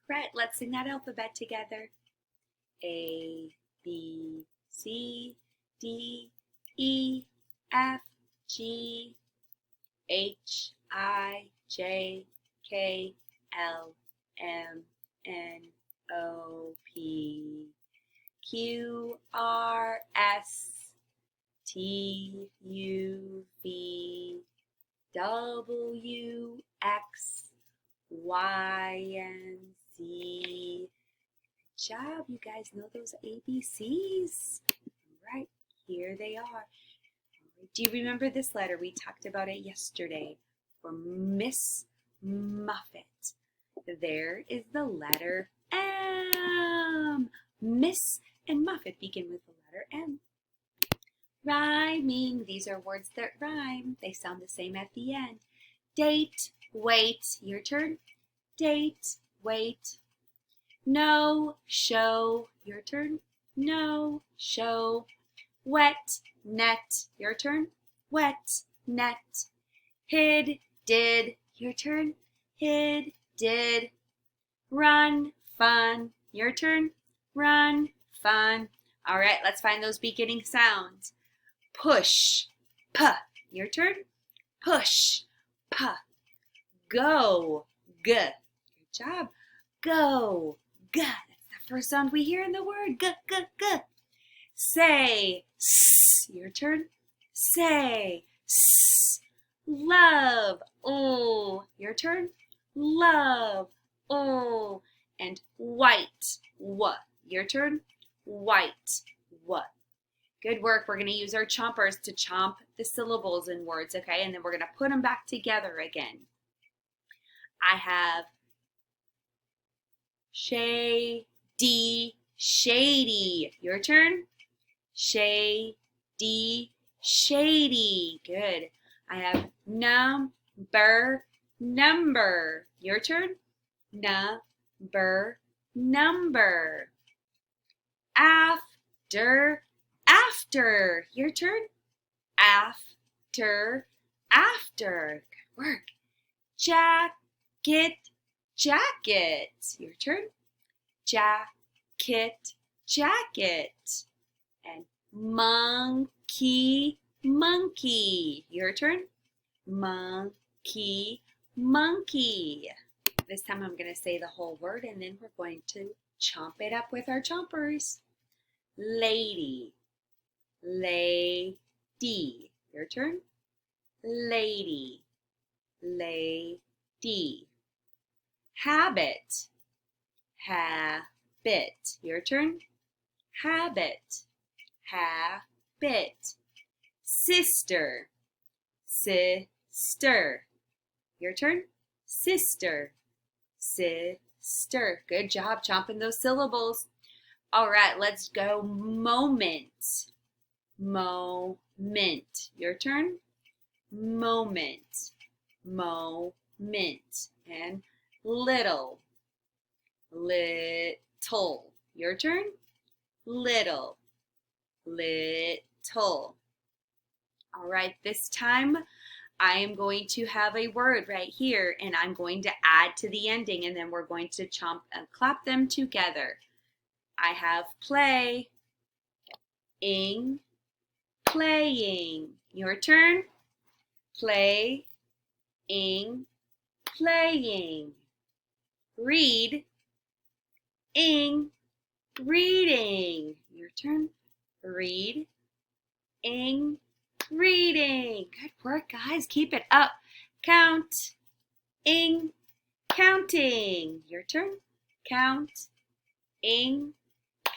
Right, let's sing that alphabet together. A, B, C, D, E, F, G, H, I, J, K, L, M, N, O, P, Q, R, S, T, U, V, W, X, Y, and Z. Good job, you guys know those ABCs. All right, here they are. Do you remember this letter? We talked about it yesterday for Miss Muffet. There is the letter M. Miss and Muffet begin with the letter M. Rhyming. These are words that rhyme. They sound the same at the end. Date, wait. Your turn. Date, wait. No, show. Your turn. No, show. Wet, net. Your turn. Wet, net. Hid, did. Your turn. Hid, did. Run, fun. Your turn. Run, fun. All right, let's find those beginning sounds. Push, p. Your turn. Push, p. Go, g. Good job. Go, g. That's the first sound we hear in the word. G, g, g. Say, s. Your turn. Say, s. Love, oh. Your turn. Love, oh. And white, w. Your turn. White, w. Good work. We're going to use our chompers to chomp the syllables in words, okay? And then we're going to put them back together again. I have shady, shady. Your turn. Shady, shady. Good. I have number, number. Your turn. Number, number. After, after. Your turn. After, after. Good work. Jacket, jacket. Your turn. Jacket, jacket. And monkey, monkey. Your turn. Monkey, monkey. This time I'm going to say the whole word and then we're going to chomp it up with our chompers. Lady, lady. Your turn. Lady, lady. Habit, habit. Your turn. Habit, habit. Sister, sister. Your turn. Sister, sister. Good job chomping those syllables. All right, let's go. Moment, moment. Your turn. Moment, moment. And little, little. Your turn. Little, little. All right, this time I am going to have a word right here and I'm going to add to the ending and then we're going to chomp and clap them together. I have play, ing, playing. Your turn. Play, ing, playing. Read, ing, reading. Your turn. Read, ing, reading. Good work, guys. Keep it up. Count, ing, counting. Your turn. Count, ing,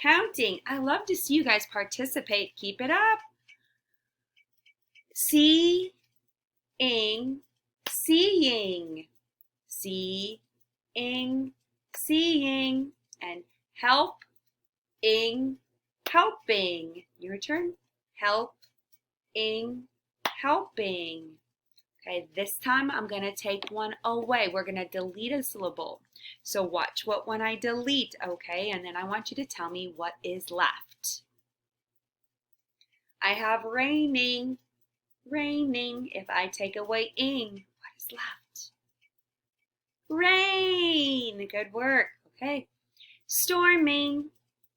counting. I love to see you guys participate. Keep it up. See, ing, seeing. See, ing, seeing. And help, ing, helping. Your turn. Help, ing, helping. Okay, this time I'm going to take one away. We're going to delete a syllable. So watch what one I delete, okay? And then I want you to tell me what is left. I have raining, raining. If I take away ing, what is left? Rain. Good work. Okay. Storming,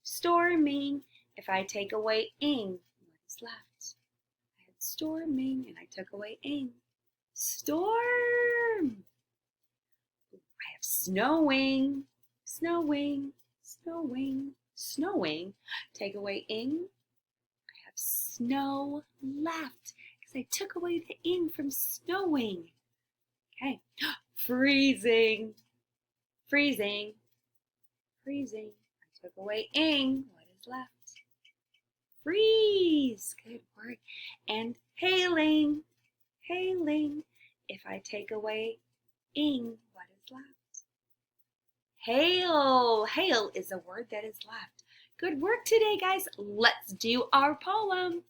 storming. If I take away ing, what is left? I had storming and I took away ing. Storm. I have snowing, snowing, snowing, snowing. Take away ing. I have snow left because I took away the ing from snowing. Okay. Freezing, freezing, freezing. I took away ing. What is left? Freeze. Good work. And hailing, hailing. If I take away ing, what is left? Hail. Hail is a word that is left. Good work today, guys. Let's do our poem.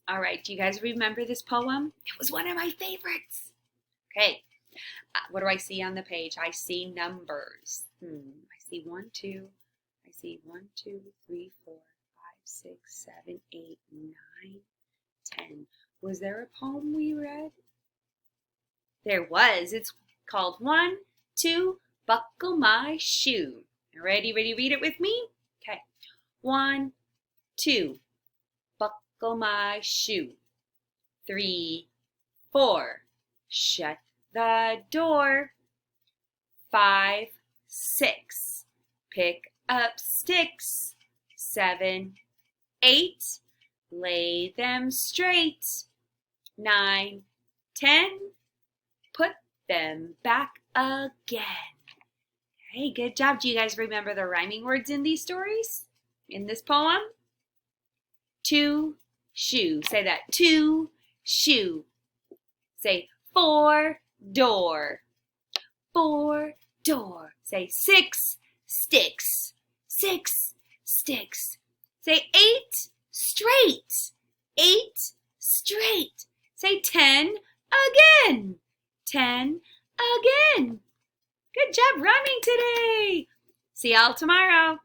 All right, do you guys remember this poem? It was one of my favorites. Okay, what do I see on the page? I see numbers. I see 1, 2. I see 1, 2, 3, 4, 5, 6, 7, 8, 9, 10. Was there a poem we read? There was. It's called 1, 2, Buckle My Shoe. Ready, read it with me? Okay. 1, 2, buckle my shoe. 3, 4, shut the door. 5, 6, pick up sticks. 7, 8, lay them straight. 9, 10, put them back again. Okay, good job. Do you guys remember the rhyming words in these stories? In this poem? 2, shoe. Say that. 2, shoe. Say 4, door. 4, door. Say 6, sticks. 6, sticks. Say 8, straight. 8, straight. Say 10, again. 10, again. Good job rhyming today. See y'all tomorrow.